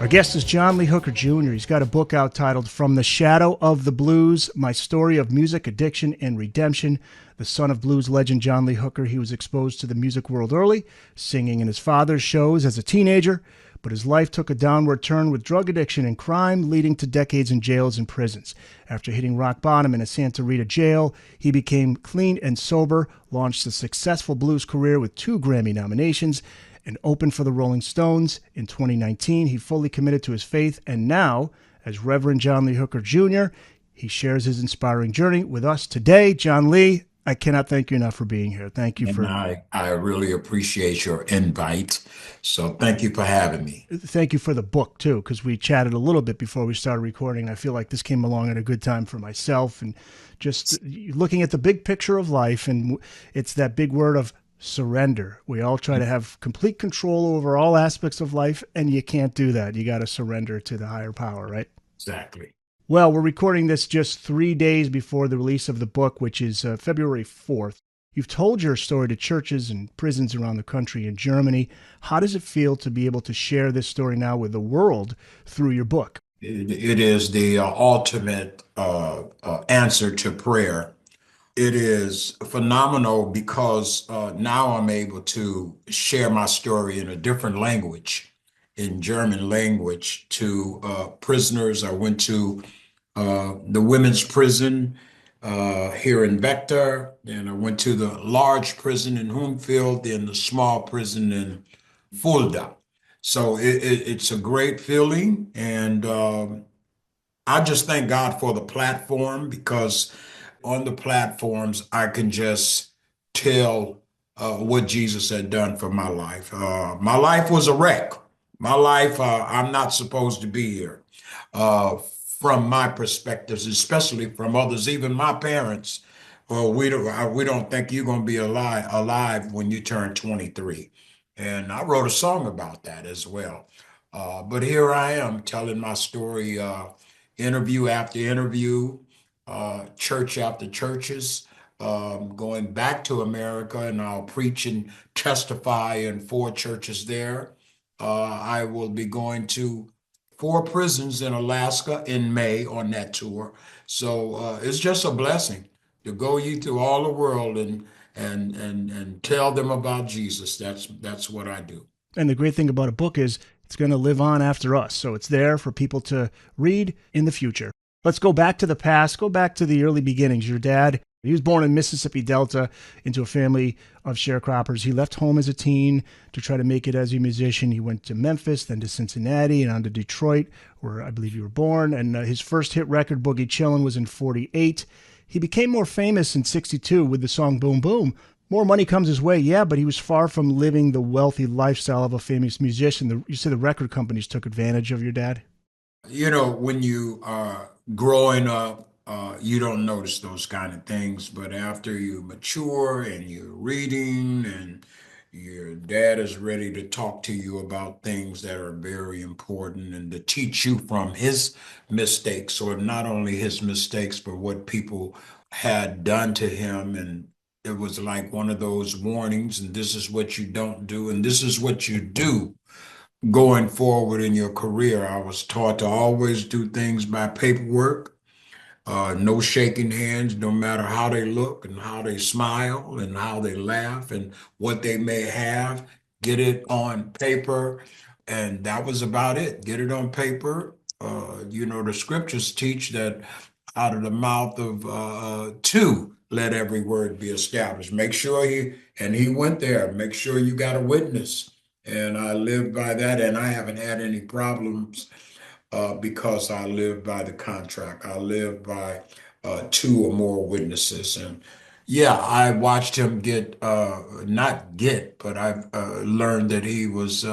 Our guest is John Lee Hooker Jr. He's got a book out titled From the Shadow of the Blues, My Story of Music, Addiction, and Redemption. The son of blues legend John Lee Hooker, he was exposed to the music world early, singing in his father's shows as a teenager, but his life took a downward turn with drug addiction and crime, leading to decades in jails and prisons. After hitting rock bottom in a Santa Rita jail, he became clean and sober, launched a successful blues career with 2 Grammy nominations, and opened for the Rolling Stones. In 2019, he fully committed to his faith, and now, as Reverend John Lee Hooker Jr., he shares his inspiring journey with us today. John Lee, I cannot thank you enough for being here. Thank you And I really appreciate your invite. So thank you for having me. Thank you for the book, too, because we chatted a little bit before we started recording. I feel like this came along at a good time for myself, and just looking at the big picture of life, and it's that big word of surrender. We all try to have complete control over all aspects of life, and you can't do that. You got to surrender to the higher power, right? Exactly. Well, we're recording this just 3 days before the release of the book, which is February 4th. You've told your story to churches and prisons around the country in Germany. How does it feel to be able to share this story now with the world through your book? It is the ultimate answer to prayer. It is phenomenal because now I'm able to share my story in a different language, in German language, to prisoners. I went to the women's prison here in Vector, and I went to the large prison in Hoomfield, and the small prison in Fulda. So it's a great feeling, and I just thank God for the platform, because on the platforms I can just tell what Jesus had done for my life. My life was a wreck. My life, I'm not supposed to be here. From my perspectives, especially from others, even my parents, we don't think you're going to be alive when you turn 23. And I wrote a song about that as well. But here I am telling my story, interview after interview, church after churches, going back to America, and I'll preach and testify in 4 churches there. I will be going to 4 prisons in Alaska in May on that tour. So it's just a blessing to go ye through all the world and tell them about Jesus. That's what I do. And the great thing about a book is it's going to live on after us. So it's there for people to read in the future. Let's go back to the past, go back to the early beginnings. Your dad, he was born in Mississippi Delta into a family of sharecroppers. He left home as a teen to try to make it as a musician. He went to Memphis, then to Cincinnati, and on to Detroit, where I believe you were born. And his first hit record, Boogie Chillun, was in 48. He became more famous in 62 with the song Boom Boom. More money comes his way, yeah, but he was far from living the wealthy lifestyle of a famous musician. You said the record companies took advantage of your dad? You know, when you are growing up, you don't notice those kind of things, but after you mature and you're reading and your dad is ready to talk to you about things that are very important and to teach you from his mistakes, or not only his mistakes, but what people had done to him. And it was like one of those warnings, and this is what you don't do, and this is what you do going forward in your career. I was taught to always do things by paperwork, no shaking hands, no matter how they look and how they smile and how they laugh and what they may have. Get it on paper. And that was about it. Get it on paper. The scriptures teach that out of the mouth of 2, let every word be established. Make sure he went there, make sure you got a witness. And I live by that, and I haven't had any problems because I live by the contract. I live by 2 or more witnesses. And yeah, I watched him not get, but I've learned that he was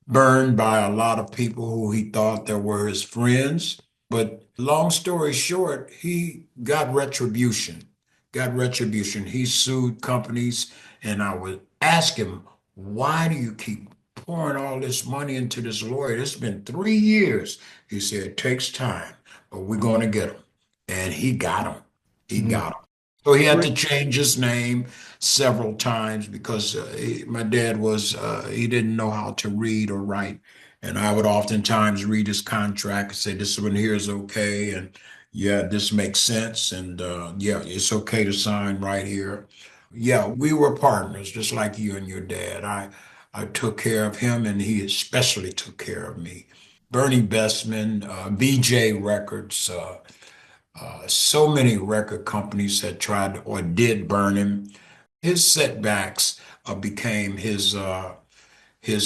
burned by a lot of people who he thought that were his friends. But long story short, he got retribution, He sued companies, and I would ask him, why do you keep pouring all this money into this lawyer? It's been 3 years. He said, it takes time, but we're going to get him. And he got him. He Mhm. got him. So he had to change his name several times because my dad he didn't know how to read or write. And I would oftentimes read his contract and say, this one here is okay. And yeah, this makes sense. And yeah, it's okay to sign right here. Yeah, we were partners, just like you and your dad. I took care of him, and he especially took care of me. Bernie Bestman, BJ Records, so many record companies had tried or did burn him. His setbacks became his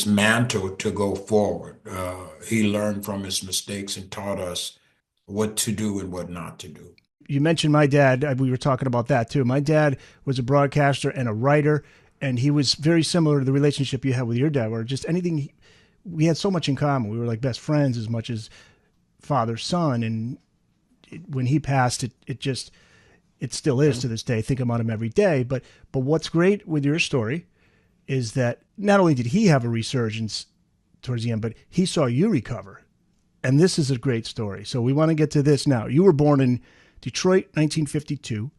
mantle to go forward. He learned from his mistakes and taught us what to do and what not to do. You mentioned my dad. We were talking about that too. My dad was a broadcaster and a writer, and he was very similar to the relationship you had with your dad, where just anything, we had so much in common. We were like best friends as much as father son. And when he passed, it just, it still is to this day. I think about him every day. But what's great with your story is that not only did he have a resurgence towards the end, but he saw you recover. And this is a great story. So we want to get to this now. You were born in Detroit, 1952,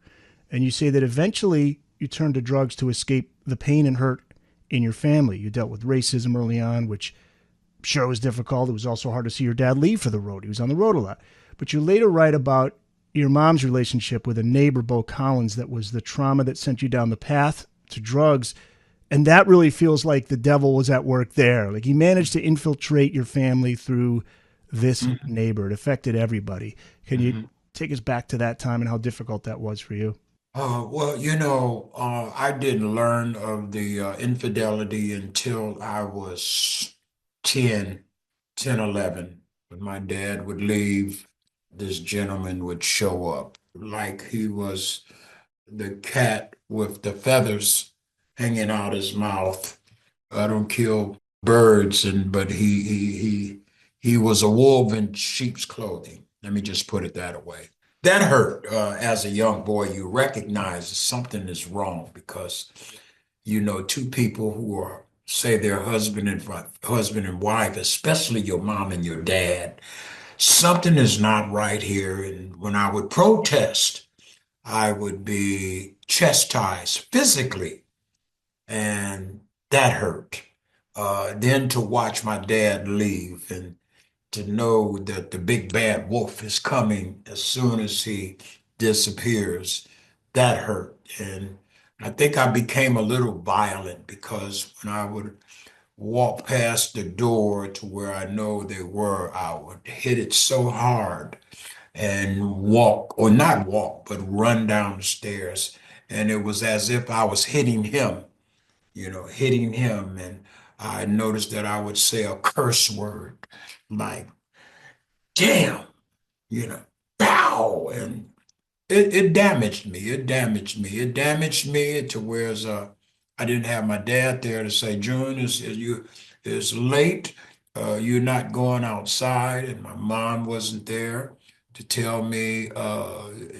and you say that eventually you turned to drugs to escape the pain and hurt in your family. You dealt with racism early on, which sure was difficult. It was also hard to see your dad leave for the road. He was on the road a lot. But you later write about your mom's relationship with a neighbor, Bo Collins, that was the trauma that sent you down the path to drugs. And that really feels like the devil was at work there. Like he managed to infiltrate your family through this Mhm. neighbor. It affected everybody. Can you Mhm. take us back to that time and how difficult that was for you? Well, I didn't learn of the infidelity until I was 10, 10, 11. When my dad would leave, this gentleman would show up like he was the cat with the feathers hanging out his mouth. I don't kill birds, and but he was a wolf in sheep's clothing. Let me just put it that way. That hurt. As a young boy, you recognize that something is wrong because two people who are say they're husband and wife, especially your mom and your dad. Something is not right here. And when I would protest, I would be chastised physically, and that hurt. Then to watch my dad leave and to know that the big bad wolf is coming as soon as he disappears, that hurt. And I think I became a little violent because when I would walk past the door to where I know they were, I would hit it so hard and walk, or not walk, but run down the stairs. And it was as if I was hitting him. And I noticed that I would say a curse word like, damn, you know, pow. And it damaged me. It damaged me. It damaged me to whereas I didn't have my dad there to say, June, it's late. You're not going outside. And my mom wasn't there to tell me.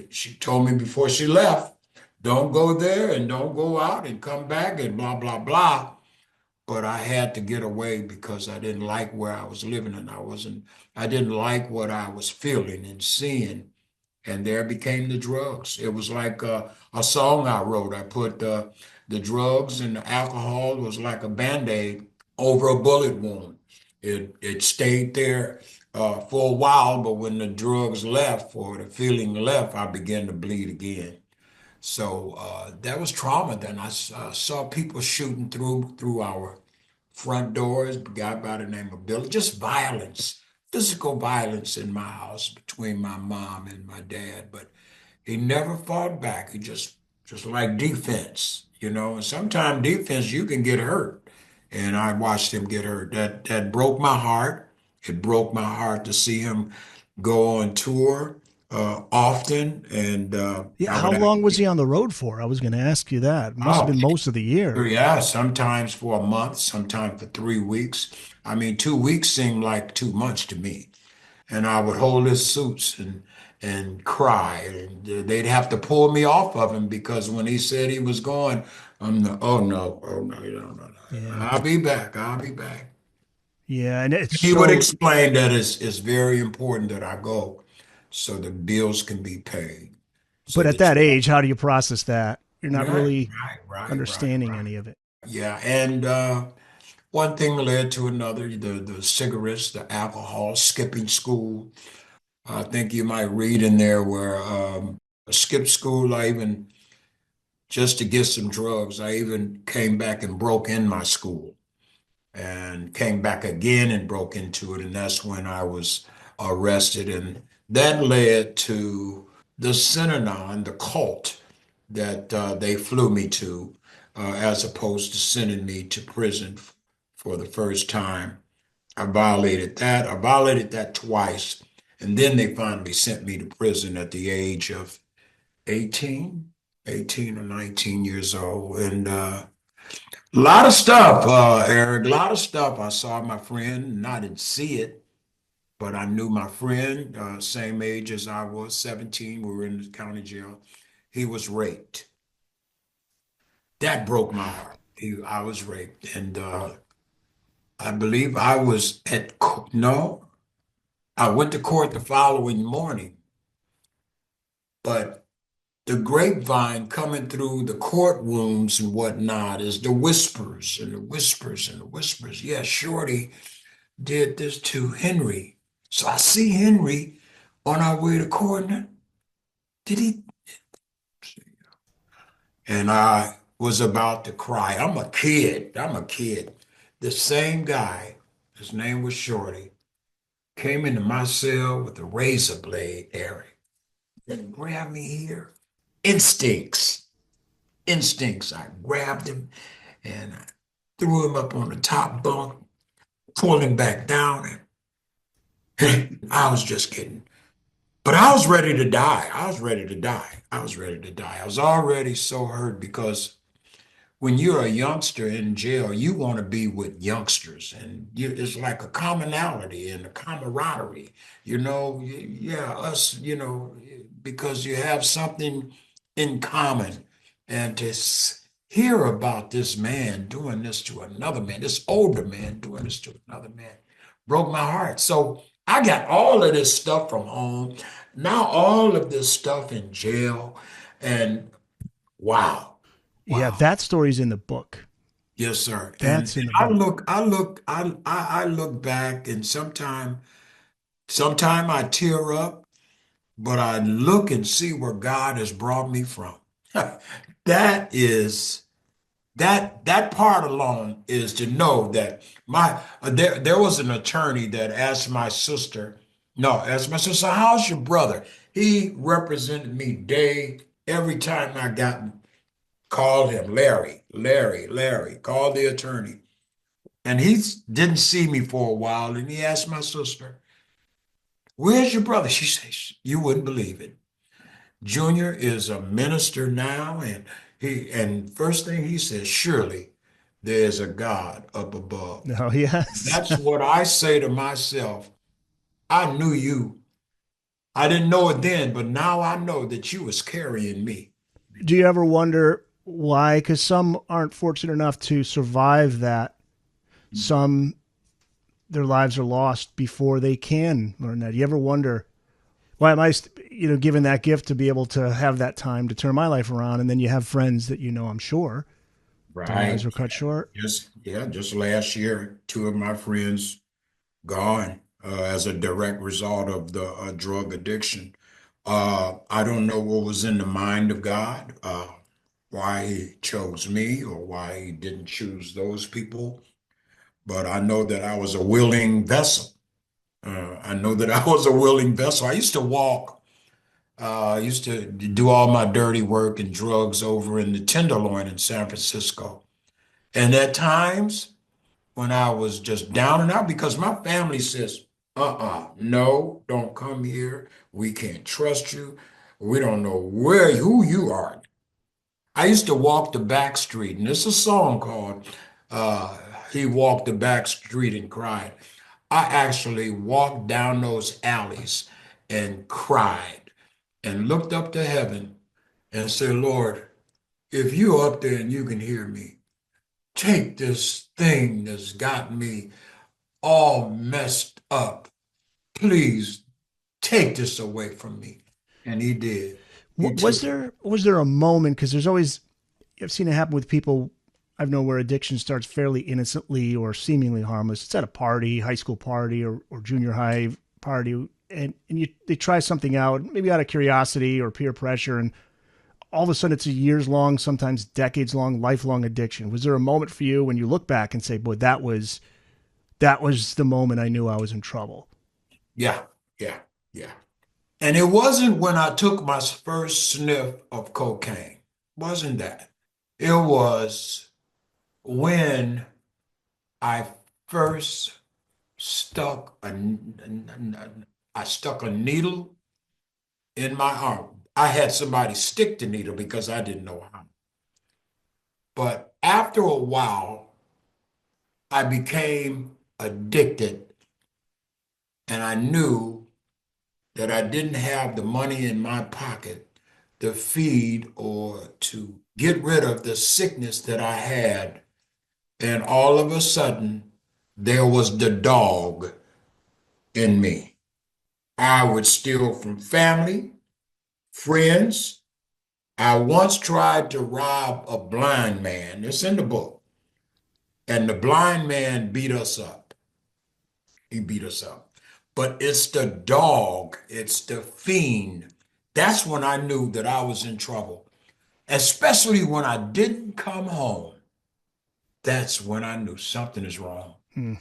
She told me before she left, don't go there and don't go out and come back and blah, blah, blah. But I had to get away because I didn't like where I was living, and I didn't like what I was feeling and seeing. And there became the drugs. It was like a song I wrote. I put the drugs and the alcohol was like a Band-Aid over a bullet wound. It stayed there for a while, but when the drugs left or the feeling left, I began to bleed again. So that was trauma. Then I saw people shooting through our front doors. A guy by the name of Billy. Just violence, physical violence in my house between my mom and my dad. But he never fought back. He just like defense, And sometimes defense you can get hurt, and I watched him get hurt. That broke my heart. It broke my heart to see him go on tour often, and Yeah, I how would long was actually. he on the road for? I was going to ask you that. It must have Oh, been most of the year. yeah, sometimes for a month, sometimes for 3 weeks. I mean, 2 weeks seemed like 2 months to me. And I would hold his suits and cry. And they'd have to pull me off of him because when he said he was going, oh no, no, no, no. Yeah. I'll be back. I'll be back. Yeah, and it's He would so, explain that it's very important that I go so the bills can be paid. So but at the that check. age, how do you process that? You're not Right, really right, right, right, understanding right. any of it. Yeah, and one thing led to another, the cigarettes, the alcohol, skipping school. I think you might read in there where I skipped school. I even, just to get some drugs, I even came back and broke in my school and came back again and broke into it. And that's when I was arrested. And that led to the Synanon, the cult that they flew me to, as opposed to sending me to prison for the first time. I violated that. I violated that twice. And then they finally sent me to prison at the age of 18, 18 or 19 years old. And a lot of stuff, Eric, a lot of stuff. I saw my friend, and I didn't see it, but I knew my friend, same age as I was, 17. We were in the county jail. He was raped. That broke my heart. I was raped. And I believe I was no, I went to court the following morning, but the grapevine coming through the courtrooms and whatnot is the whispers and the whispers and the whispers. Yeah, Shorty did this to Henry. So I see Henry on our way to court. Did he? And I was about to cry. I'm a kid. I'm a kid. The same guy, his name was Shorty, came into my cell with a razor blade, Eric, and grabbed me here. Instincts. Instincts. I grabbed him and I threw him up on the top bunk, pulled him back down, and I was just kidding. But I was ready to die. I was ready to die. I was ready to die. I was already so hurt because when you're a youngster in jail, you want to be with youngsters, and it's like a commonality and a camaraderie. Yeah, us, because you have something in common, and to hear about this man doing this to another man, this older man doing this to another man, broke my heart. So I got all of this stuff from home, now all of this stuff in jail, and wow, Yeah, wow. that story's in the book. Yes, sir. And That's in the I book. look, I look, I look back, and sometime I tear up, but I look and see where God has brought me from. That is that part alone is to know that there was an attorney that asked my sister, no, asked my sister, how's your brother? He represented me every time I got called him Larry, called the attorney. And he didn't see me for a while, and he asked my sister, where's your brother? She says, you wouldn't believe it. Junior is a minister now, and first thing he says, surely there's a God up above. Oh, yes. That's what I say to myself. I knew you. I didn't know it then, but now I know that you was carrying me. Do you ever wonder why? Because some aren't fortunate enough to survive that. Some, their lives are lost before they can learn that. Do you ever wonder why am I, given that gift to be able to have that time to turn my life around? And then you have friends that I'm sure their lives Right. were cut short. Just last year, two of my friends gone as a direct result of the drug addiction. I don't know what was in the mind of God, why he chose me or why he didn't choose those people, but I know that I was a willing vessel. I know that I was a willing vessel. I used to walk, I used to do all my dirty work and drugs over in the Tenderloin in San Francisco. And at times, when I was just down and out because my family says, no, don't come here. We can't trust you. We don't know who you are. I used to walk the back street, and there's a song called uh, He Walked the Back Street and Cried. I actually walked down those alleys and cried and looked up to heaven and said, Lord, if you're up there and you can hear me, take this thing that's got me all messed up. Please take this away from me. And he did. He Was took it. there a moment? Because there's always I've seen it happen with people I've known where addiction starts fairly innocently or seemingly harmless. It's at a party, high school party or junior high party, and they try something out, maybe out of curiosity or peer pressure, and all of a sudden it's a years long, sometimes decades long, lifelong addiction. Was there a moment for you when you look back and say, boy, that was the moment I knew I was in trouble? Yeah, yeah, yeah. And it wasn't when I took my first sniff of cocaine. Wasn't that? It was when I first stuck a, I stuck a needle in my arm. I had somebody stick the needle because I didn't know how. But after a while, I became addicted and I knew that I didn't have the money in my pocket to feed or to get rid of the sickness that I had. And all of a sudden, there was the dog in me. I would steal from family, friends. I once tried to rob a blind man. It's in the book. And the blind man beat us up. He beat us up. But it's the dog, it's the fiend. That's when I knew that I was in trouble, especially when I didn't come home. That's when I knew something is wrong. Hmm.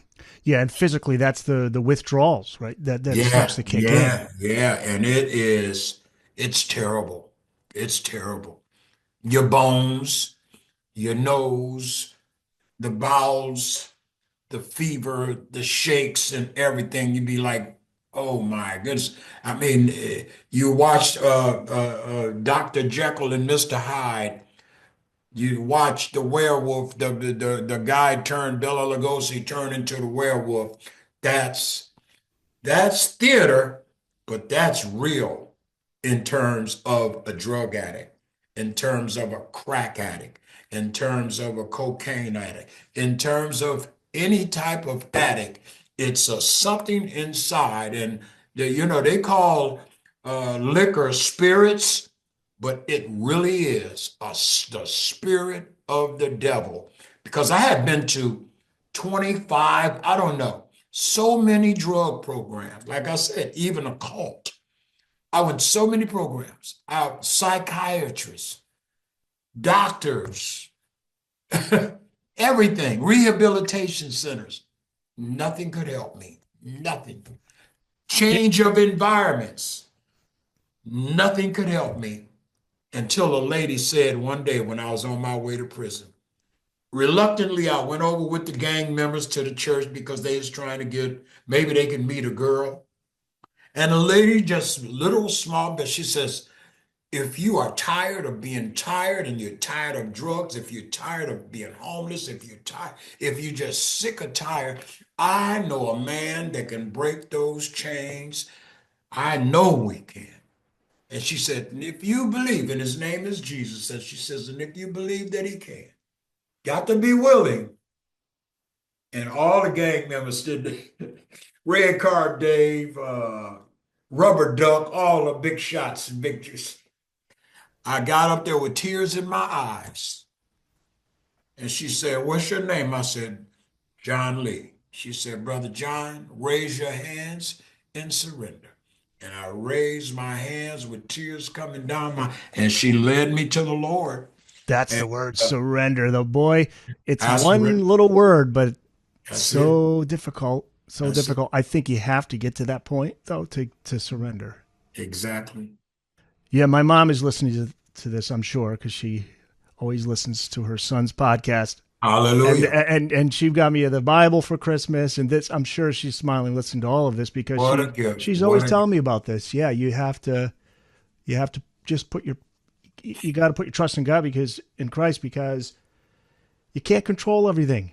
Yeah, and physically, that's the withdrawals, right? That starts Yeah, to kick in. yeah, yeah. And it's terrible. It's terrible. Your bones, your nose, the bowels, the fever, the shakes, and everything. You'd be like, oh my goodness. I mean, you watched Dr. Jekyll and Mr. Hyde. You watch the werewolf, the guy turned Bela Lugosi turn into the werewolf. That's that's theater, but that's real in terms of a drug addict, in terms of a crack addict, in terms of a cocaine addict, in terms of any type of addict. It's a something inside, and they call liquor spirits, but it really is the spirit of the devil. Because I had been to 25, I don't know, so many drug programs. Like I said, even a cult. I went to so many programs. Psychiatrists, doctors, everything, rehabilitation centers. Nothing could help me. Nothing. It, Change of environments. Nothing could help me until a lady said one day when I was on my way to prison. Reluctantly, I went over with the gang members to the church because they was trying to get, maybe they could meet a girl. And the lady just little small, but she says, if you are tired of being tired and you're tired of drugs, if you're tired of being homeless, if you're tired, if you're just sick or tired, I know a man that can break those chains. I know we can. And she said, and if you believe, and his name is Jesus, and she says, and if you believe that he can, got to be willing. And all the gang members did Red Card Dave, Rubber Duck, all the big shots and victories. I got up there with tears in my eyes. And she said, what's your name? I said, John Lee. She said, Brother John, raise your hands in surrender. And I raised my hands with tears coming down and she led me to the Lord. that's And the word surrender. The boy, it's I one surrendered. little word, but That's it. so difficult. So That's it. difficult. I think you have to get to that point though to surrender. Exactly. Yeah, my mom is listening to this, I'm sure, because she always listens to her son's podcast. And Hallelujah. and she got me the Bible for Christmas, and this, I'm sure she's smiling listening to all of this because What a gift. she's What always a gift. telling me about this. Yeah, you have to just you got to put your trust in God, because in Christ, because you can't control everything.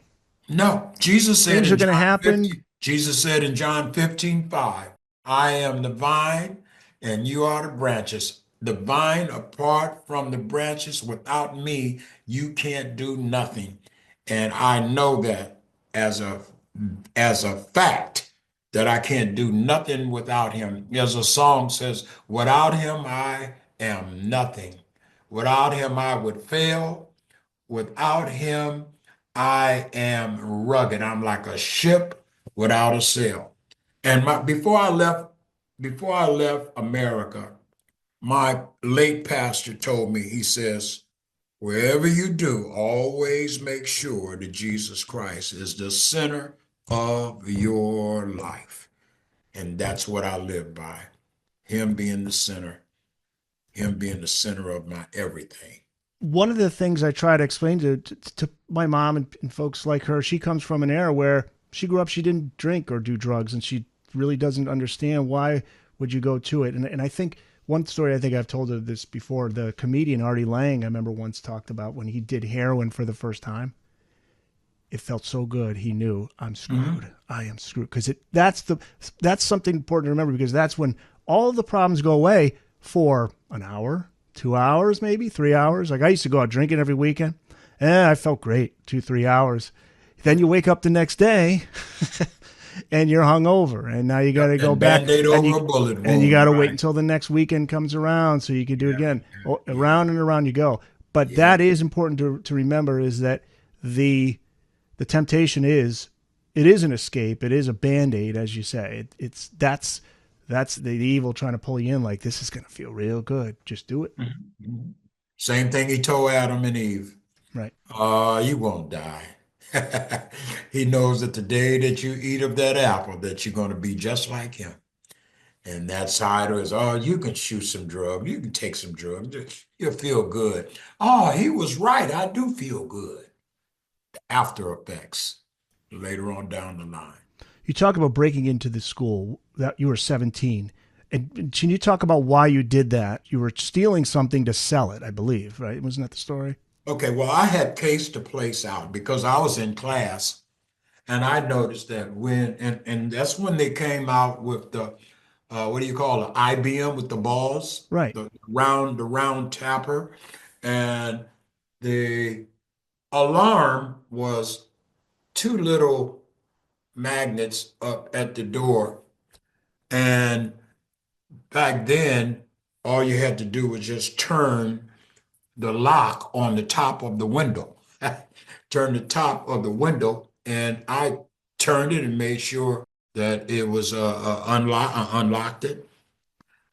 No, Jesus said Things are in going to John happen. 15, Jesus said in John 15:5, I am the vine and you are the branches. The vine apart from the branches, without me, you can't do nothing. And I know that as a as a fact that I can't do nothing without him. As a song says, without him I am nothing. Without him I would fail. Without him, I am rugged. I'm like a ship without a sail. And before I left America, my late pastor told me, he says, wherever you do, always make sure that Jesus Christ is the center of your life. And that's what I live by. Him being the center, him being the center of my everything. One of the things I try to explain to my mom and folks like her, she comes from an era where she grew up, she didn't drink or do drugs, and she really doesn't understand why would you go to it. And I think one story, I think I've told her this before, the comedian Artie Lang, I remember once talked about when he did heroin for the first time. It felt so good. He knew I'm screwed. Mhm. I am screwed because that's something important to remember because that's when all the problems go away for an hour, 2 hours, maybe 3 hours. Like I used to go out drinking every weekend. I felt great 2, 3 hours. Then you wake up the next day and you're hungover, and now you got to go And back band-aid and over you a bullet and you wound, got to wait right? until the next weekend comes around so you can do it Yeah, again. yeah, yeah, Around and around you go. But yeah. that is important to remember is that the the temptation is it is an escape, it is a band-aid, as you say. It's that's the evil trying to pull you in like this is going to feel real good, just do it. Mhm, mhm. Same thing he told Adam and Eve. Right. You won't die. He knows that the day that you eat of that apple, that you're going to be just like him. And that side is, oh, you can shoot some drugs. You can take some drugs. You'll feel good. Oh, he was right. I do feel good. After effects later on down the line. You talk about breaking into the school that you were 17, and can you talk about why you did that? You were stealing something to sell it, I believe, right? Wasn't that the story? Okay, well, I had cased the place out because I was in class and I noticed that and that's when they came out with the, what do you call it, IBM with the balls, Right. the round tapper. And the alarm was two little magnets up at the door. And back then, all you had to do was just turn the lock on the top of the window. Turn the top of the window, and I turned it and made sure that it was unlocked it.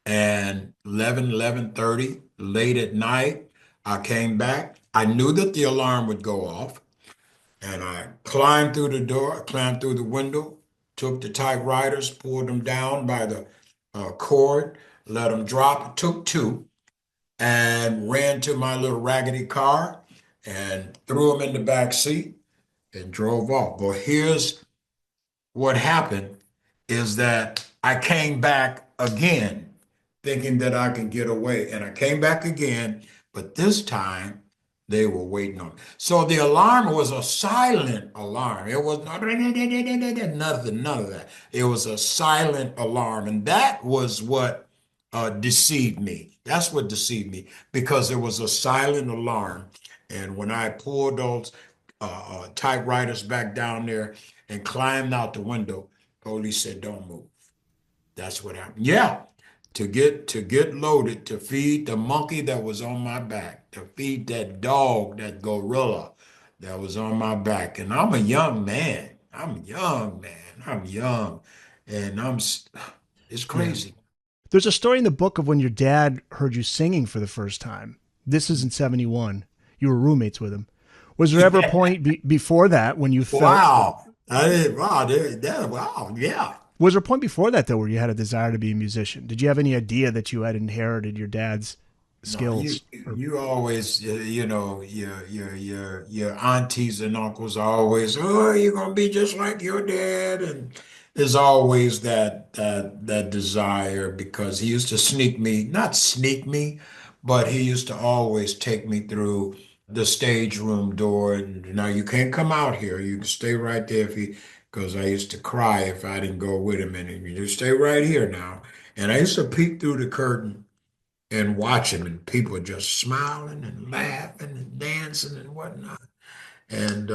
And 11:30, late at night, I came back. I knew that the alarm would go off, and I climbed through the door, climbed through the window, took the typewriters, pulled them down by the cord, let them drop, took two and ran to my little raggedy car and threw him in the back seat and drove off. Well, here's what happened is that I came back again thinking that I could get away. And I came back again, but this time they were waiting on me. So the alarm was a silent alarm. It was not nothing, none of that. It was a silent alarm. And that was what deceived me. That's what deceived me because it was a silent alarm. And when I pulled those typewriters back down there and climbed out the window, police said, "Don't move." That's what happened. Yeah, to get loaded, to feed the monkey that was on my back, to feed that dog, that gorilla that was on my back. And I'm a young man. I'm young, man. I'm young, and it's Yeah. crazy. There's a story in the book of when your dad heard you singing for the first time. This is in 71. You were roommates with him. Was there ever a Yeah. point before that when you felt, Wow. Wow. Wow. Yeah. was there a point before that, though, where you had a desire to be a musician? Did you have any idea that you had inherited your dad's No, skills? Or, you always, your aunties and uncles are always, oh, you're gonna be just like your dad, and there's always that desire because he used to not sneak me, but he used to always take me through the stage room door, and now you can't come out here. You can stay right there because I used to cry if I didn't go with him, and you just stay right here now. And I used to peek through the curtain and watch him, and people just smiling and laughing and dancing and whatnot. And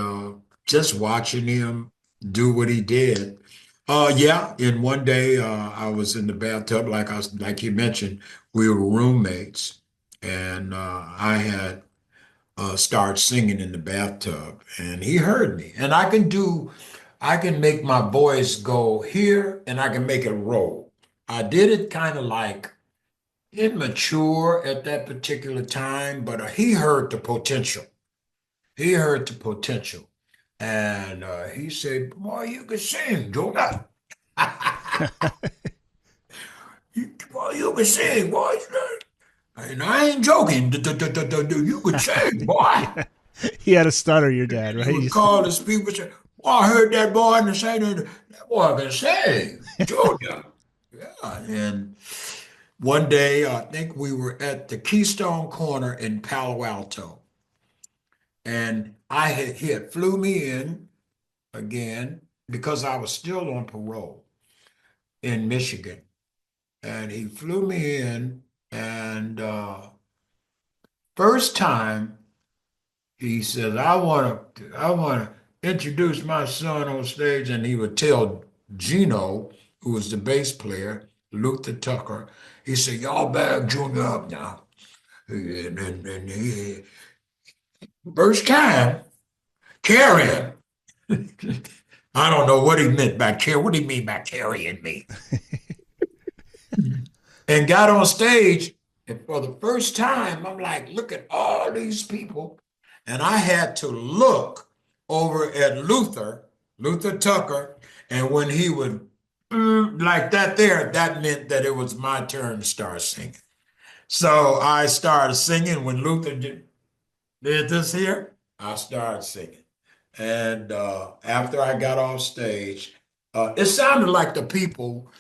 just watching him do what he did. Yeah, and one day I was in the bathtub, like you mentioned, we were roommates, and I had start singing in the bathtub, and he heard me. And I can make my voice go here, and I can make it roll. I did it kind of like immature at that particular time, but he heard the potential. He heard the potential, and he said, "Boy, you can sing, Jonah. Boy, you can sing, boy." And I ain't joking. You could sing, boy. Yeah. He had a stutter, your dad, He right? would call his people and say, "Boy, I heard that boy in the same, that boy can sing, Junior." Yeah. And one day, I think we were at the Keystone Corner in Palo Alto, and he had flew me in again because I was still on parole in Michigan, and he flew me in, and first time he says, I want to introduce my son on stage," and he would tell Gino, who was the bass player, Luther Tucker. He said, "Y'all bag Junior up now." And he, first time carrying. I don't know what he meant by carry. What do you mean by carrying me? And got on stage, and for the first time, I'm like, look at all these people. And I had to look over at Luther Tucker, and when he would like that there, that meant that it was my turn to start singing. So I started singing when Luther did this here. I started singing. And after I got off stage, it sounded like the people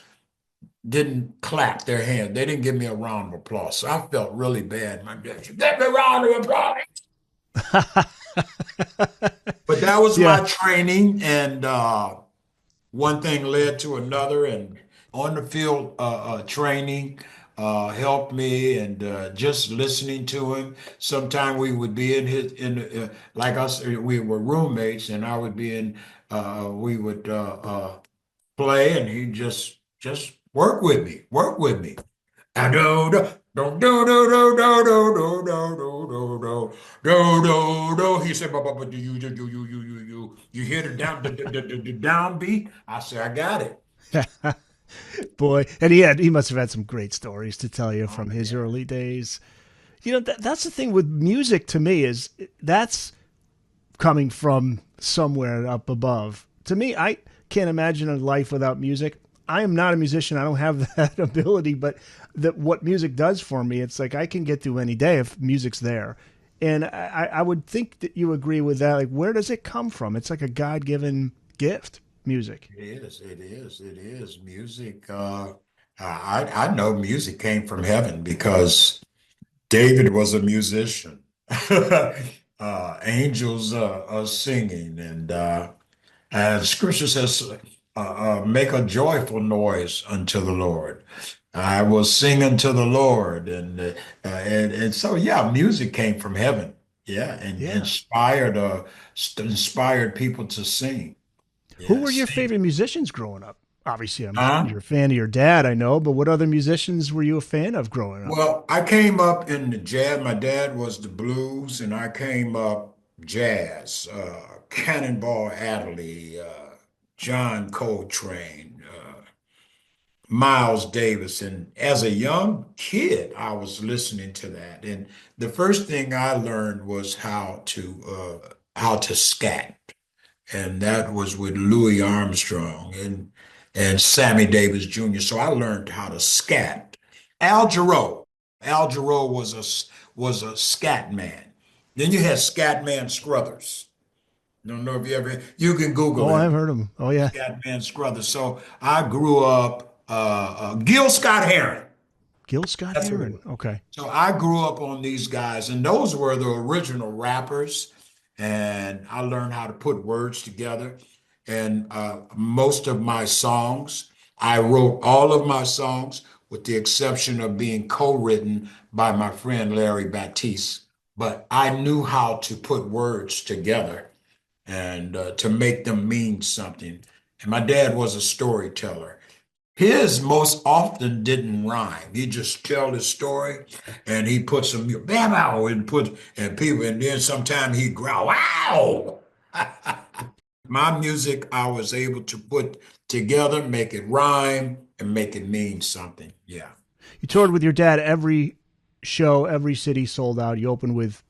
didn't clap their hands. They didn't give me a round of applause. So I felt really bad. My dad said, "Give me a round of applause." But that was Yeah. my training, and one thing led to another, and on the field training helped me, and just listening to him. Sometime we would be like us, we were roommates, and I would be in. We would play, and he just work with me. I do do. He said, "But you hear the downbeat?" I said, "I got it." Boy, and he must have had some great stories to tell you Oh from his yeah, early days. That's the thing with music to me is that's coming from somewhere up above. To me, I can't imagine a life without music. I am not a musician. I don't have that ability, but that what music does for me, it's like I can get through any day if music's there. And I would think that you agree with that. Like, where does it come from? It's like a God given gift, music. it is. It is. It is. Music. I know music came from heaven because David was a musician. Angels are singing, and Scripture says, "Make a joyful noise unto the Lord." I will sing unto the Lord, and so yeah, music came from heaven, yeah, and Yeah. inspired people to sing, Who yeah, were your sing. favorite musicians growing up? Obviously, Huh? you're a fan of your dad, I know, but what other musicians were you a fan of growing up? Well, I came up in the jazz. My dad was the blues, and I came up jazz. Cannonball Adderley, John Coltrane, Miles Davis. And as a young kid, I was listening to that. And the first thing I learned was how to scat, and that was with Louis Armstrong and Sammy Davis Jr. So I learned how to scat. Al Jarreau, Al Jarreau was a scat man. Then you had Scat Man Scruthers. Don't know if you can Google Oh, I've him. heard them. Oh, yeah. Scat Man Scruthers. So I grew up Gil Scott Heron. Gil Scott That's what it Heron. was. Okay. So I grew up on these guys, and those were the original rappers. And I learned how to put words together. And most of my songs, I wrote all of my songs, with the exception of being co-written by my friend Larry Batiste. But I knew how to put words together and to make them mean something. And my dad was a storyteller. His most often didn't rhyme. He just tell the story and he put some bam out and put and people and then sometimes he growl, wow. My music I was able to put together, make it rhyme and make it mean something. Yeah. You toured with your dad every show, every city sold out. You opened with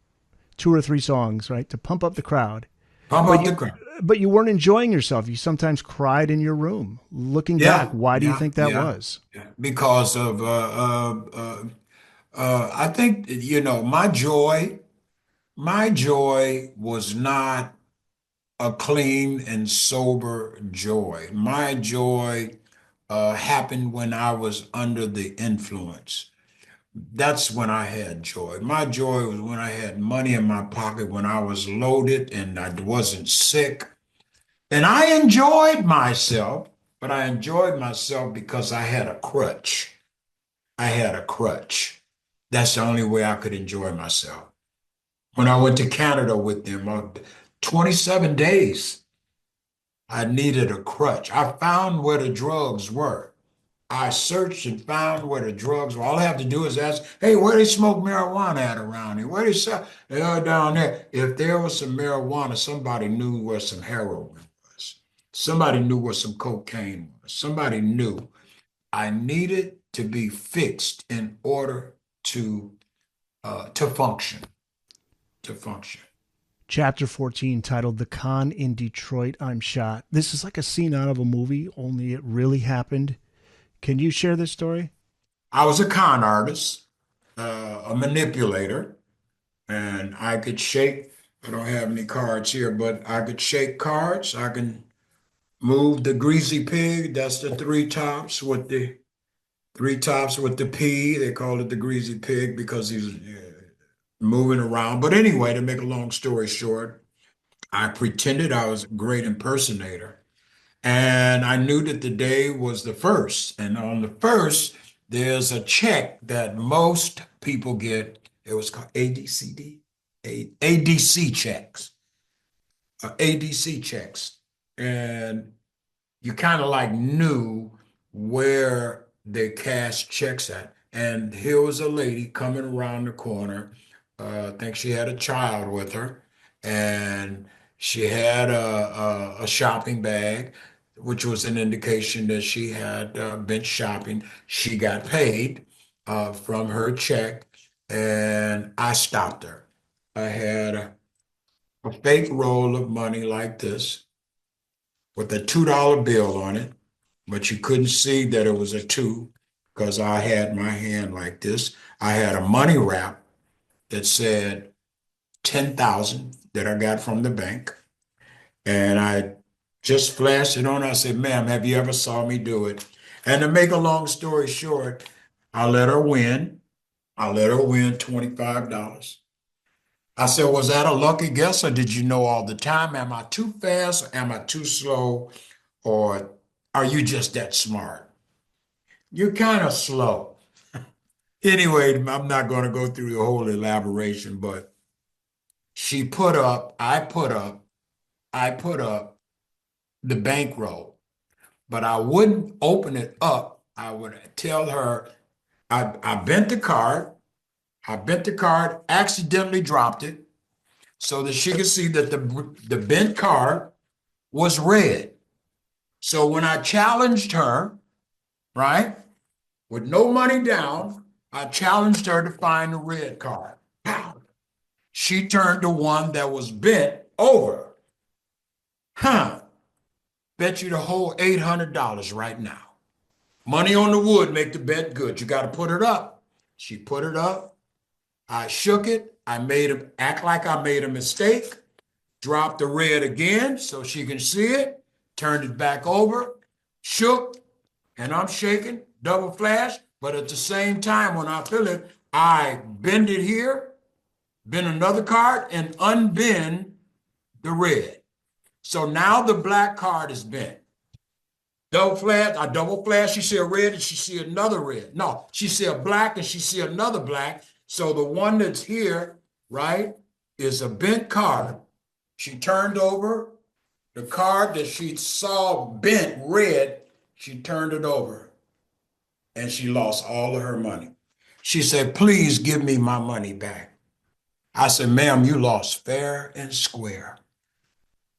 two or three songs, right, to pump up the crowd. Pump But up the you crowd. but you weren't enjoying yourself. You sometimes cried in your room. Looking back, Yeah, why do you yeah, think that yeah, was? yeah. Because of I think my joy was not a clean and sober joy. My joy happened when I was under the influence. That's when I had joy. My joy was when I had money in my pocket, when I was loaded and I wasn't sick. And I enjoyed myself, but I enjoyed myself because I had a crutch. I had a crutch. That's the only way I could enjoy myself. When I went to Canada with them, 27 days, I needed a crutch. I found where the drugs were. I searched and found where the drugs were. All I have to do is ask, hey, where they smoke marijuana at around here? Where they sell? They are down there. If there was some marijuana, somebody knew where some heroin was. Somebody knew where some cocaine was. Somebody knew. I needed to be fixed in order to function, to function. Chapter 14, titled The Con in Detroit, I'm Shot. This is like a scene out of a movie, only it really happened. Can you share this story? I was a con artist, a manipulator, and I could shake. I don't have any cards here, but I could shake cards. I can move the greasy pig. That's the three tops with the P. They called it the greasy pig because he's moving around. But anyway, to make a long story short, I pretended I was a great impersonator. And I knew that the day was the first. And on the first, there's a check that most people get. It was called ADCD, ADC checks, ADC checks. And you kind of like knew where they cash checks at. And here was a lady coming around the corner. I think she had a child with her, and she had a shopping bag, which was an indication that she had been shopping. She got paid from her check, and I stopped her. I had a fake roll of money like this with a $2 bill on it, but you couldn't see that it was a two because I had my hand like this. I had a money wrap that said 10,000 that I got from the bank. And I just flashed it on. I said, ma'am, have you ever saw me do it? And to make a long story short, I let her win. I let her win $25. I said, was that a lucky guess or did you know all the time? Am I too fast or am I too slow? Or are you just that smart? You're kind of slow. Anyway, I'm not going to go through the whole elaboration, but she put up, I put up the bankroll, but I wouldn't open it up. I would tell her, I bent the card, accidentally dropped it so that she could see that the bent card was red. So when I challenged her, right, with no money down, I challenged her to find the red card. Pow. She turned to one that was bent over. Huh. Bet you the whole $800 right now. Money on the wood make the bet good. You got to put it up. She put it up. I shook it. I made him act like I made a mistake. Dropped the red again so she can see it. Turned it back over. Shook, and I'm shaking, double flash. But at the same time, when I feel it, I bend it here, bend another card, and unbend the red. So now the black card is bent. Double flash, I double flash, she see a red and she see another red. No, she see a black and she see another black. So the one that's here, right, is a bent card. She turned over the card that she saw bent red, she turned it over. and she lost all of her money. She said, please give me my money back. I said, ma'am, you lost fair and square.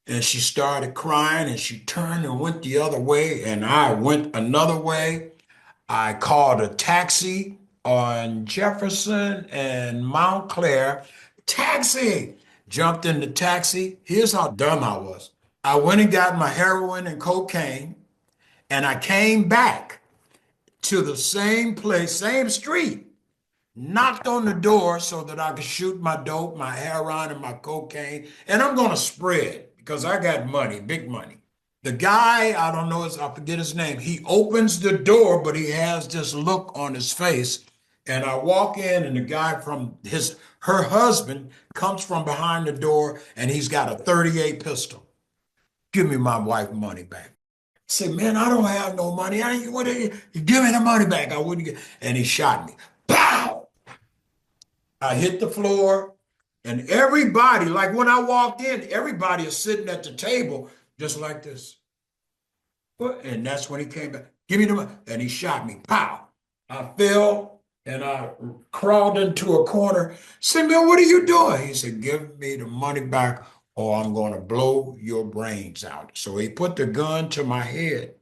And she started crying and she turned and went the other way, and I went another way. I called a taxi on Jefferson and Montclair. Taxi! Jumped in the taxi. Here's how dumb I was. I went and got my heroin and cocaine, and I came back to the same place, same street, knocked on the door so that I could shoot my dope, my heroin, and my cocaine. And I'm going to spread because I got money, big money. The guy, I don't know, I forget his name. He opens the door, but he has this look on his face. And I walk in, and the guy from her husband comes from behind the door, and he's got a 38 pistol. Give me my wife money back. I said, man, I don't have no money. What are you give me the money back? I wouldn't get. And he shot me. Pow! I hit the floor, and everybody, like when I walked in, everybody is sitting at the table just like this. And that's when he came back. Give me the money. And he shot me. Pow! I fell and I crawled into a corner. Said, man, what are you doing? He said, give me the money back or I'm going to blow your brains out. So he put the gun to my head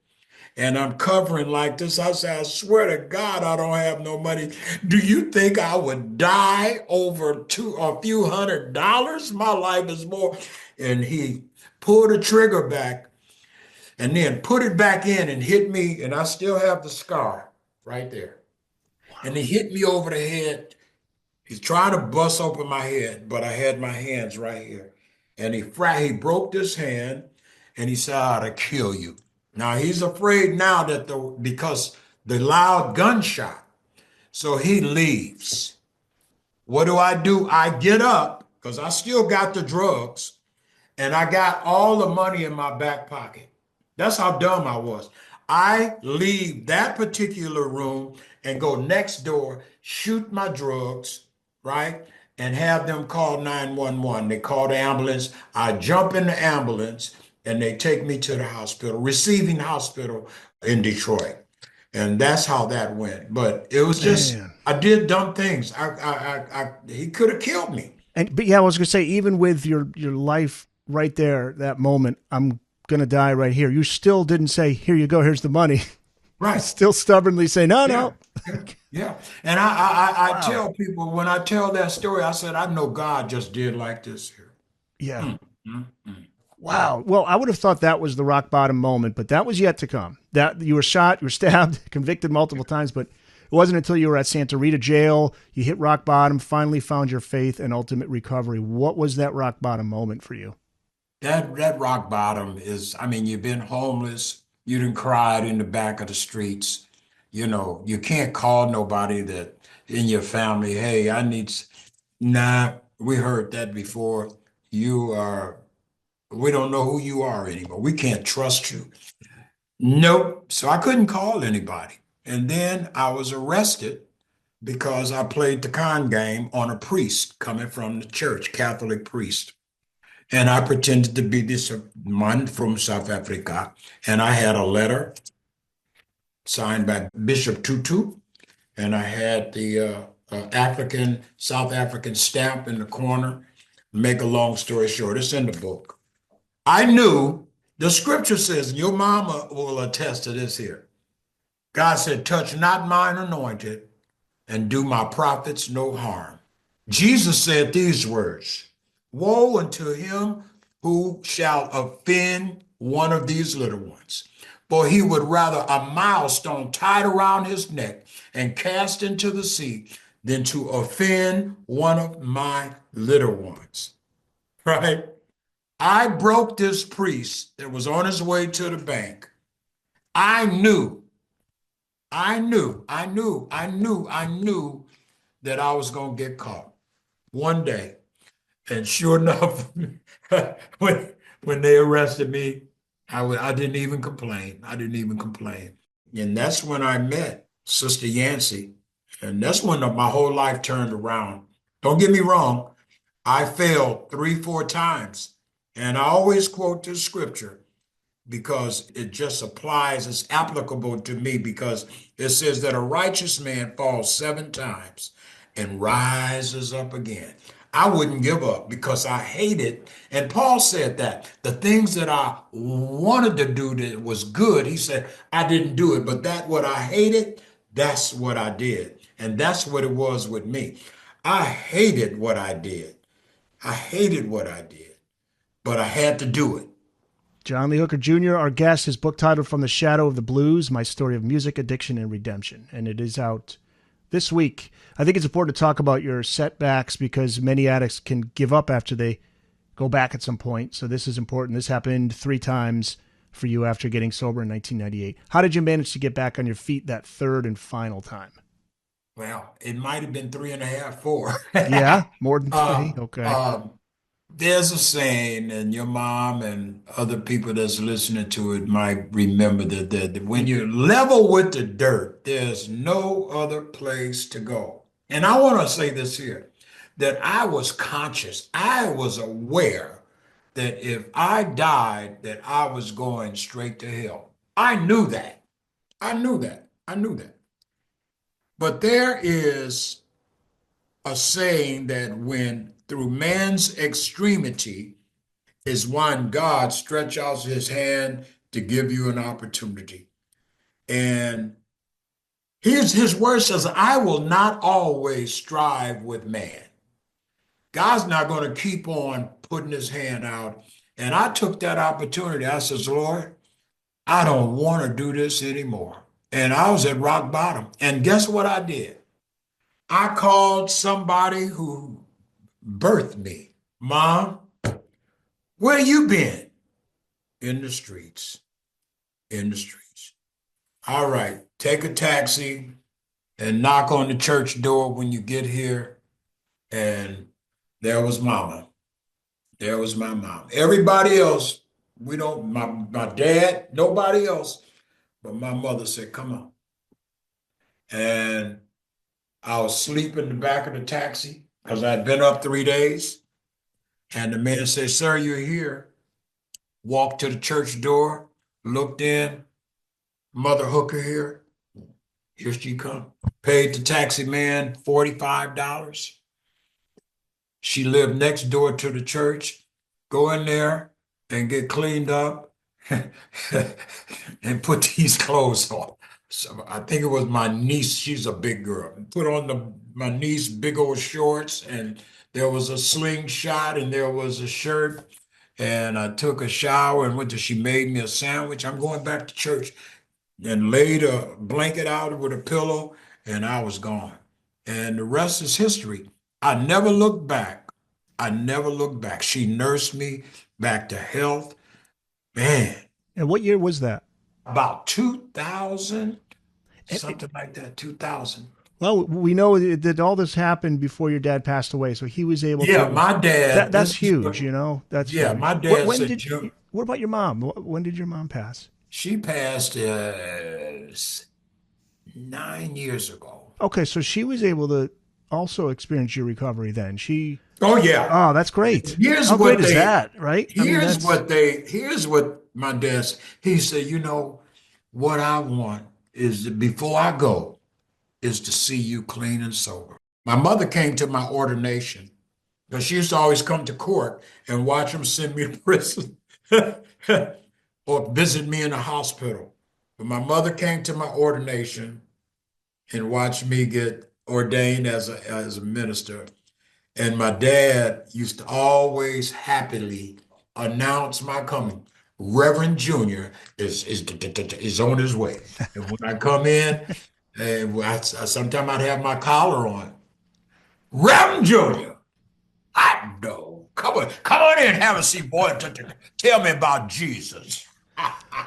and I'm covering like this. I said, I swear to God, I don't have no money. Do you think I would die over a few $100s? My life is more. And he pulled the trigger back and then put it back in and hit me. And I still have the scar right there. And he hit me over the head. He's trying to bust open my head, but I had my hands right here. And he broke this hand and he said, I ought to kill you. Now he's afraid now that because the loud gunshot. So he leaves. What do? I get up because I still got the drugs and I got all the money in my back pocket. That's how dumb I was. I leave that particular room and go next door, shoot my drugs, right? And have them call 911. They call the ambulance. I jump in the ambulance and they take me to the hospital, receiving hospital in Detroit. And that's how that went. But it was just, Man. I did dumb things. He could have killed me. But yeah, I was gonna say, even with your life right there, that moment, I'm gonna die right here. You still didn't say, here you go, here's the money. You Right. still stubbornly say, no, Yeah. no. Yeah. Yeah. And I Wow. tell people when I tell that story, I said, I know God just did like this here. Yeah. Mm, mm, mm. Wow. Well, I would have thought that was the rock bottom moment, but that was yet to come. That you were shot, you were stabbed, convicted multiple times, but it wasn't until you were at Santa Rita jail, you hit rock bottom, finally found your faith and ultimate recovery. What was that rock bottom moment for you? That rock bottom is, I mean, you've been homeless, you done cried in the back of the streets. You know, you can't call nobody that in your family, hey, nah, we heard that before. You are, we don't know who you are anymore. We can't trust you. Nope. So I couldn't call anybody. And then I was arrested because I played the con game on a priest coming from the church, Catholic priest. And I pretended to be this man from South Africa. And I had a letter signed by Bishop Tutu. And I had the South African stamp in the corner. Make a long story short, it's in the book. I knew the scripture says, and your mama will attest to this here. God said, touch not mine anointed and do my prophets no harm. Jesus said these words, woe unto him who shall offend one of these little ones. For he would rather a milestone tied around his neck and cast into the sea than to offend one of my little ones. Right? I broke this priest that was on his way to the bank. I knew, I knew that I was going to get caught one day. And sure enough, when they arrested me, I didn't even complain. I didn't even complain. And that's when I met Sister Yancey. And that's when my whole life turned around. Don't get me wrong. I failed 3, 4 times. And I always quote this scripture. because it just applies, it's applicable to me because it says that a righteous man falls 7 times and rises up again. I wouldn't give up because I hate it. And Paul said that the things that I wanted to do that was good, he said, I didn't do it, but that what I hated, that's what I did. And that's what it was with me. I hated what I did. I hated what I did, but I had to do it. John Lee Hooker Jr., our guest, his book titled From the Shadow of the Blues, My Story of Music, Addiction, and Redemption. And it is out this week. I think it's important to talk about your setbacks because many addicts can give up after they go back at some point. So this is important. This happened 3 times for you after getting sober in 1998. How did you manage to get back on your feet that third and final time? Well, it might have been three and a half, four. Yeah, more than Uh, 3. Okay. um, there's a saying, and your mom and other people that's listening to it might remember that when you're level with the dirt, there's no other place to go. And I want to say this here, that I was conscious, I was aware that if I died, that I was going straight to hell. I knew that. I knew that. I knew that. But there is a saying that when through man's extremity is when God stretch out his hand to give you an opportunity. And his word says, I will not always strive with man. God's not going to keep on putting his hand out. And I took that opportunity. I says, Lord, I don't want to do this anymore. And I was at rock bottom. And guess what I did? I called somebody who birthed me. Mom, where you been? In the streets. In the streets. All right, take a taxi and knock on the church door when you get here. And there was mama. There was my mom. Everybody else, we don't, my dad, nobody else. But my mother said, come on. And I was sleeping in the back of the taxi because I'd been up 3 days. And the man said, sir, you're here. Walked to the church door, looked in, Mother Hooker here. Here she come. Paid the taxi man $45. She lived next door to the church. Go in there and get cleaned up and put these clothes on. So I think it was my niece. She's a big girl. Put on my niece big old shorts, and there was a slingshot, and there was a shirt. And I took a shower and went to. She made me a sandwich. I'm going back to church, and laid a blanket out with a pillow, and I was gone. And the rest is history. I never looked back. I never looked back. She nursed me back to health. Man, And what year was that? about 2000, And something like that, 2000. well, we know that all this happened before your dad passed away, so he was able Yeah, to. my dad, That's this is huge, what, That's yeah, huge. my dad When said, did? What about your mom? When did your mom pass? she passed 9 years ago. Okay, so she was able to also experience your recovery then. She. Oh, yeah. Oh, that's great. Here's How great what is they, that, right? I mean, that's. here's what my dad said. He said, what I want is that before I go is to see you clean and sober. My mother came to my ordination because she used to always come to court and watch them send me to prison or visit me in the hospital. But my mother came to my ordination and watched me get ordained as a minister. And my dad used to always happily announce my coming. Reverend Junior is on his way. And when I come in, sometimes I'd have my collar on. Reverend Junior, I know. Come on in, have a seat, boy. Tell me about Jesus.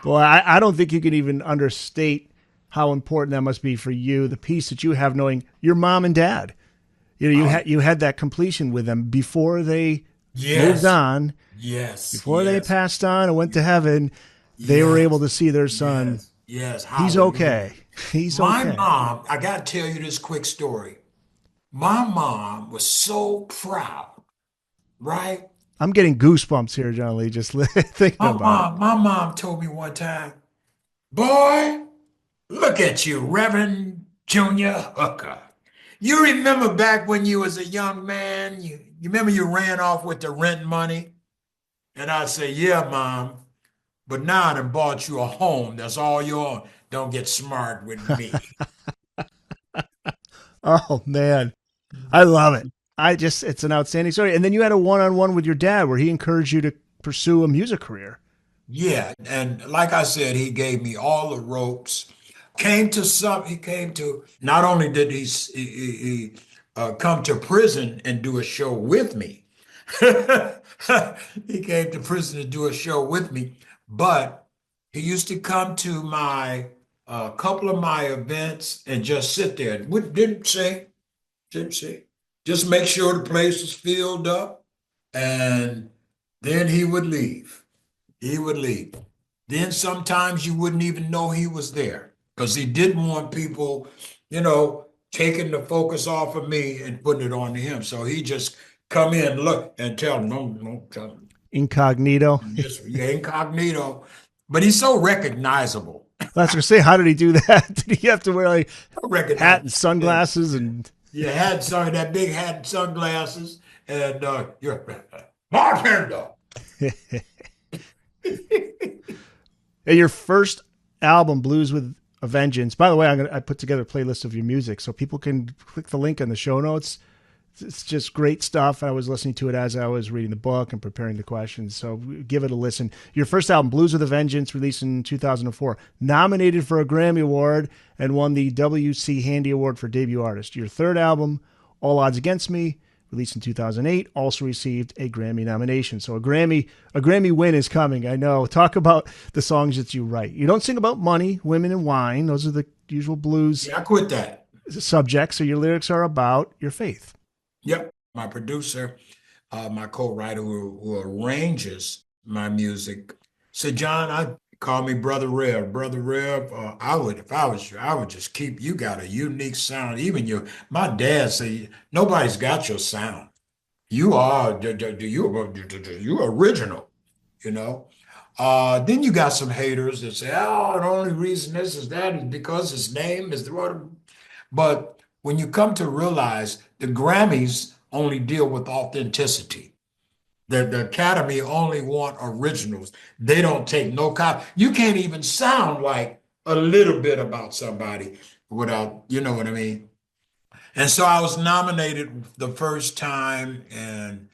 Well, I don't think you can even understate how important that must be for you. The peace that you have knowing your mom and dad. You had that completion with them before they moved Yes, on, yes, before they yes, passed on and went to heaven. They were able yes, to see their son. yes, yes. He's Hallelujah. okay. He's My okay. mom, I got to tell you this quick story. My mom was so proud, right? I'm getting goosebumps here, John Lee, just thinking about it. My mom told me one time, boy, look at you, Reverend Junior Hooker. You remember back when you was a young man? You remember you ran off with the rent money? And I say, yeah, mom, but now I done bought you a home. That's all you own. Don't get smart with me. Oh man, I love it. It's an outstanding story. And then you had a one-on-one with your dad where he encouraged you to pursue a music career. Yeah, and like I said, he gave me all the ropes. Came to some. He came to. Not only did he come to prison and do a show with me, he came to prison to do a show with me. But he used to come to my couple of my events and just sit there. Didn't say, just make sure the place was filled up, and then he would leave. He would leave. Then sometimes you wouldn't even know he was there because he didn't want people, taking the focus off of me and putting it on to him. So he just come in, look, and tell him, no, no, tell him Incognito. this, yeah, incognito. But he's so recognizable. That's what I say. How did he do that? Did he have to wear like So hat and recognizable. Yeah, sunglasses and you had some that big hat and sunglasses, and you're bartender. your first album, Blues with a Vengeance. By the way, I put together a playlist of your music so people can click the link in the show notes. It's just great stuff. I was listening to it as I was reading the book and preparing the questions. So give it a listen. Your first album, Blues with a Vengeance, released in 2004, nominated for a Grammy Award and won the W.C. Handy Award for Debut Artist. Your third album, All Odds Against Me, released in 2008, also received a Grammy nomination. So a Grammy win is coming. I know. Talk about the songs that you write. You don't sing about money, women, and wine. Those are the usual blues Yeah, I quit that. subjects. So your lyrics are about your faith. Yep. My producer, my co-writer who arranges my music, said, John, I call me Brother Rev. Brother Rev, I would, if I was you, I would just keep, you got a unique sound. Even my dad said, nobody's got your sound. You are, you original, you know? Then you got some haters that say, oh, the only reason this is that is because his name is the one. But when you come to realize the Grammys only deal with authenticity. The Academy only want originals. They don't take no copy. You can't even sound like a little bit about somebody without, you know what I mean? And so I was nominated the first time, and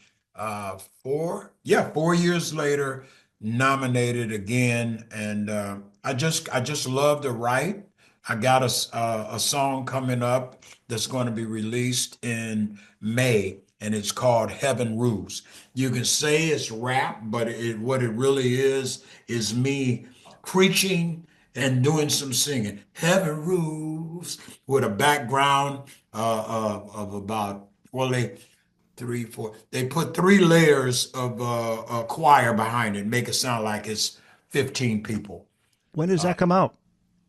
4 years later, nominated again. And I just love to write. I got a song coming up that's going to be released in May, and it's called Heaven Rules. You can say it's rap, but what it really is me preaching and doing some singing. Heaven Rules with a background of about, well, they three, four, they put three layers of a choir behind it, make it sound like it's 15 people. When does Uh, that come out?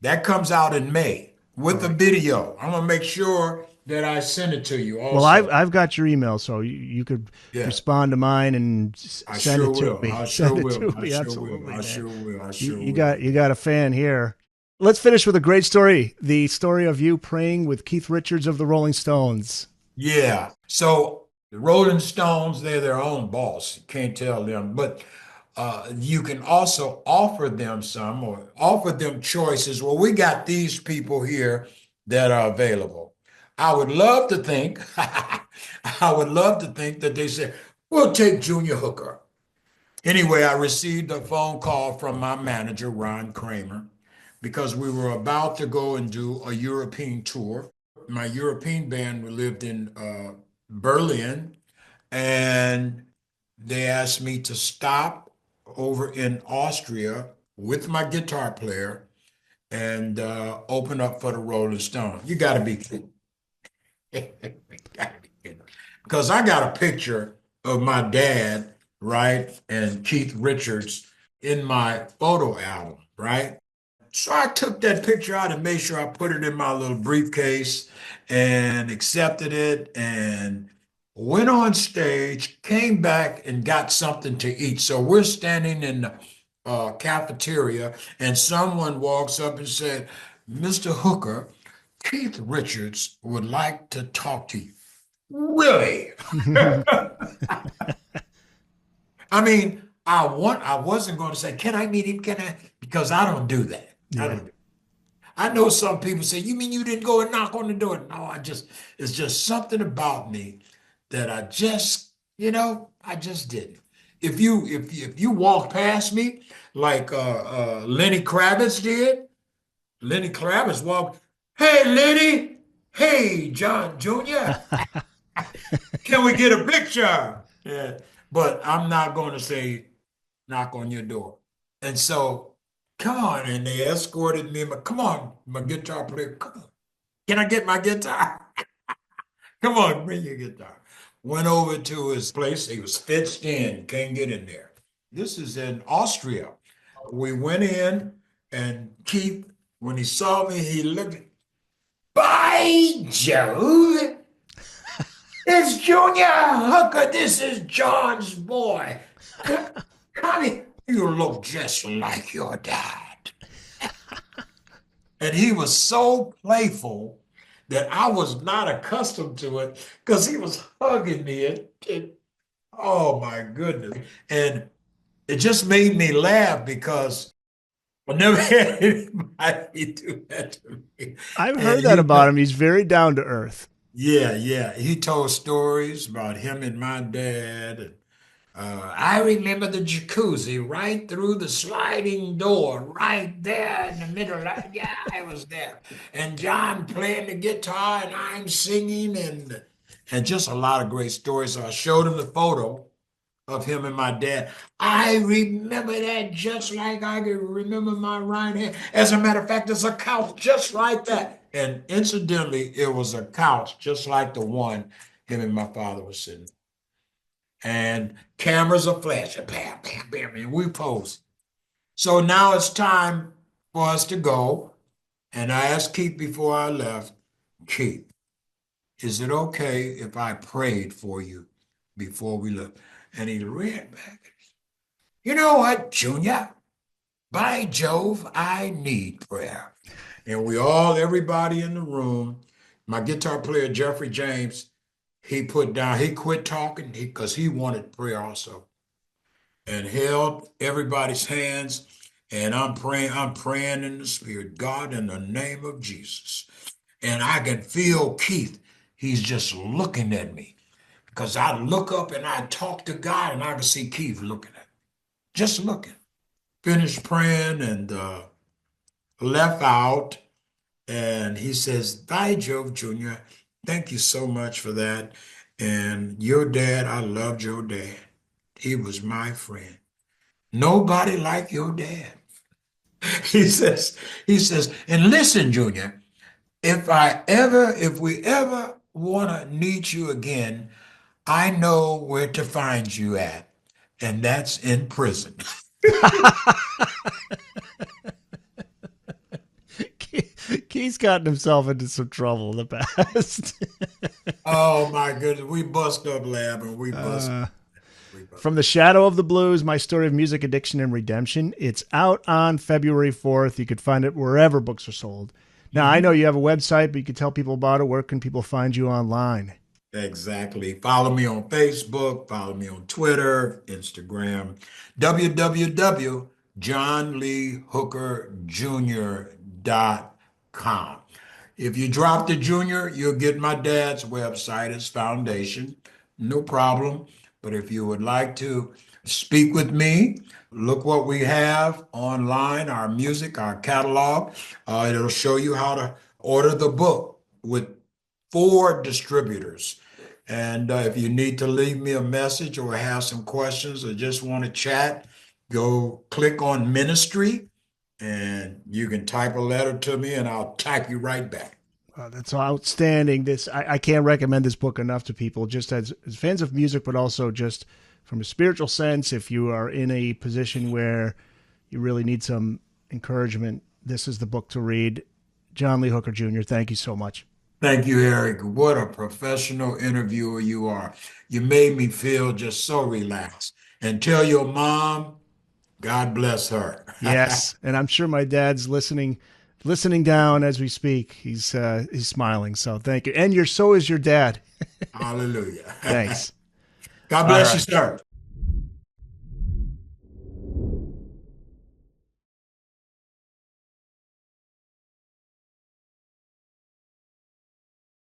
that comes out in May All with a right. video. I'm gonna make sure that I send it to you Well, I've also. I've got your email, so you could Yeah, respond to mine and I send sure it to will. me. I sure Send it will. to I me. sure will. Absolutely, I man. sure will. I You, sure you will. got you got a fan here. Let's finish with a great story. The story of you praying with Keith Richards of the Rolling Stones. Yeah. So the Rolling Stones, they're their own boss. You can't tell them, but you can also offer them some or offer them choices. Well, we got these people here that are available. I would love to think, I would love to think that they said, we'll take Junior Hooker. Anyway, I received a phone call from my manager, Ron Kramer, because we were about to go and do a European tour. My European band lived in Berlin, and they asked me to stop over in Austria with my guitar player and open up for the Rolling Stones. You got to be kidding. Gotta be kidding. Because I got a picture of my dad, right, and Keith Richards in my photo album, right? So I took that picture out and made sure I put it in my little briefcase and accepted it. And went on stage, came back and got something to eat. So we're standing in the cafeteria, and someone walks up and said, Mr. Hooker, Keith Richards would like to talk to you. Really? I mean, I wasn't going to say, can I meet him? Can I? Because I don't do that. I Yeah. don't. I know some people say, you mean you didn't go and knock on the door? No, it's just something about me that I just didn't. If you walk past me like Lenny Kravitz did, Lenny Kravitz walked, hey Lenny, hey John Jr., can we get a picture? Yeah, but I'm not going to say knock on your door. And so, come on, and they escorted me. Come on, my guitar player, come on. Can I get my guitar? Come on, bring your guitar. Went over to his place. He was fenced in, can't get in there. This is in Austria. We went in, and Keith, when he saw me, he looked, by Jove, it's Junior Hooker. This is John's boy. Connie, you look just like your dad. And he was so playful that I was not accustomed to it because he was hugging me. Oh my goodness. And it just made me laugh because I never had anybody do that to me. I've And heard that about him. He's very down to earth. yeah, yeah. He told stories about him and my dad. And I remember the jacuzzi right through the sliding door, right there in the middle. Yeah, I was there. And John playing the guitar, and I'm singing, and just a lot of great stories. So I showed him the photo of him and my dad. I remember that just like I can remember my right hand. As a matter of fact, there's a couch just like that. And incidentally, it was a couch just like the one him and my father was sitting. And cameras are flashing, bam, bam, bam, and we pose. So now it's time for us to go. And I asked Keith before I left, Keith, is it okay if I prayed for you before we left? And he ran back. You know what, Junior? By Jove, I need prayer. And everybody in the room, my guitar player, Jeffrey James, he quit talking because he wanted prayer also and held everybody's hands. And I'm praying in the spirit, God, in the name of Jesus. And I can feel Keith. He's just looking at me because I look up and I talk to God and I can see Keith looking at me, just looking. Finished praying and left out. And he says, By Jove, Jr., thank you so much for that. And your dad, I loved your dad. He was my friend. Nobody like your dad. He says, and listen, Junior, if we ever want to need you again, I know where to find you at, and that's in prison. Keith's gotten himself into some trouble in the past. Oh my goodness, we bust up laughing. We bust. We bust. From the Shadow of the Blues, My Story of Music Addiction and Redemption. It's out on February 4th. You could find it wherever books are sold. Now, I know you have a website, but you could tell people about it. Where can people find you online? Exactly. Follow me on Facebook, follow me on Twitter, Instagram, www.johnleehookerjr.com. If you drop the junior, you'll get my dad's website, his foundation. No problem. But if you would like to speak with me, look what we have online, our music, our catalog. It'll show you how to order the book with 4 distributors. And if you need to leave me a message or have some questions or just want to chat, go click on ministry and you can type a letter to me and I'll type you right back. That's outstanding. I can't recommend this book enough to people, just as fans of music, but also just from a spiritual sense. If you are in a position where you really need some encouragement, this is the book to read. John Lee Hooker Jr., thank you so much. Thank you, Eric. What a professional interviewer you are. You made me feel just so relaxed. And tell your mom, God bless her. Yes, and I'm sure my dad's listening down as we speak. He's smiling. So thank you. And so is your dad. Hallelujah. Thanks. God All bless you, right. sir.